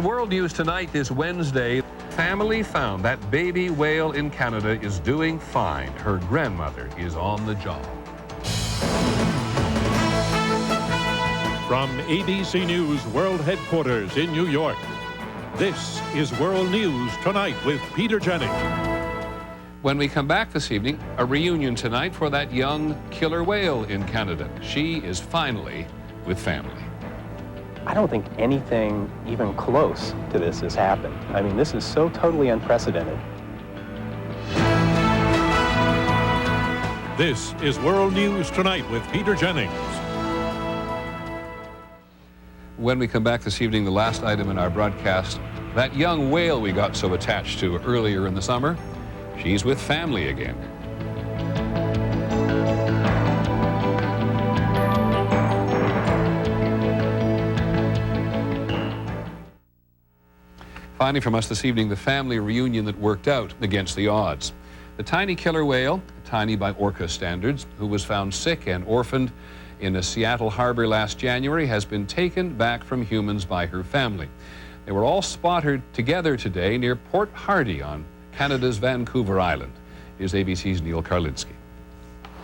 World News Tonight this Wednesday, family found that baby whale in Canada is doing fine. Her grandmother is on the job. From ABC News World Headquarters in New York, this is World News Tonight with Peter Jennings. When we come back this evening, a reunion tonight for that young killer whale in Canada. She is finally with family. I don't think anything even close to this has happened. I mean, this is so totally unprecedented. This is World News Tonight with Peter Jennings. When we come back this evening, the last item in our broadcast, that young whale we got so attached to earlier in the summer, she's with family again. Finally from us this evening, the family reunion that worked out against the odds. The tiny killer whale, tiny by Orca standards, who was found sick and orphaned in a Seattle harbor last January, has been taken back from humans by her family. They were all spotted together today near Port Hardy on Canada's Vancouver Island. Here's ABC's Neil Karlinski.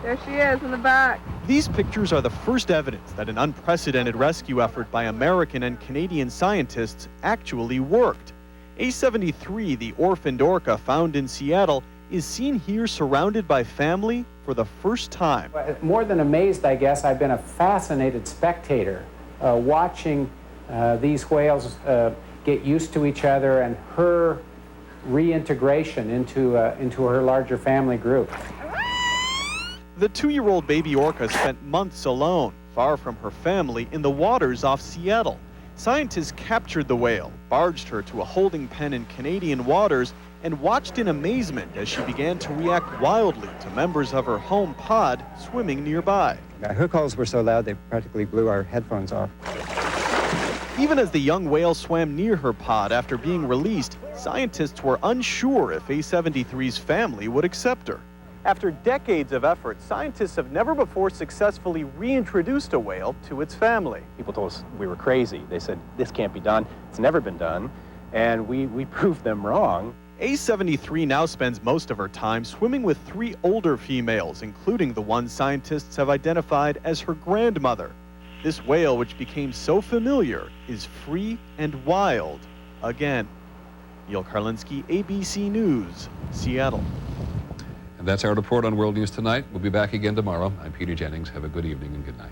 There she is in the back. These pictures are the first evidence that an unprecedented rescue effort by American and Canadian scientists actually worked. A-73, the orphaned orca found in Seattle, is seen here surrounded by family for the first time. More than amazed, I guess, I've been a fascinated spectator watching these whales get used to each other and her reintegration into her larger family group. The 2-year-old baby orca spent months alone, far from her family, in the waters off Seattle. Scientists captured the whale, barged her to a holding pen in Canadian waters, and watched in amazement as she began to react wildly to members of her home pod swimming nearby. Her calls were so loud they practically blew our headphones off. Even as the young whale swam near her pod after being released, scientists were unsure if A-73's family would accept her. After decades of effort, scientists have never before successfully reintroduced a whale to its family. People told us we were crazy. They said, this can't be done. It's never been done. And we proved them wrong. A-73 now spends most of her time swimming with 3 older females, including the one scientists have identified as her grandmother. This whale, which became so familiar, is free and wild again. Neil Karlinski, ABC News, Seattle. And that's our report on World News Tonight. We'll be back again tomorrow. I'm Peter Jennings. Have a good evening and good night.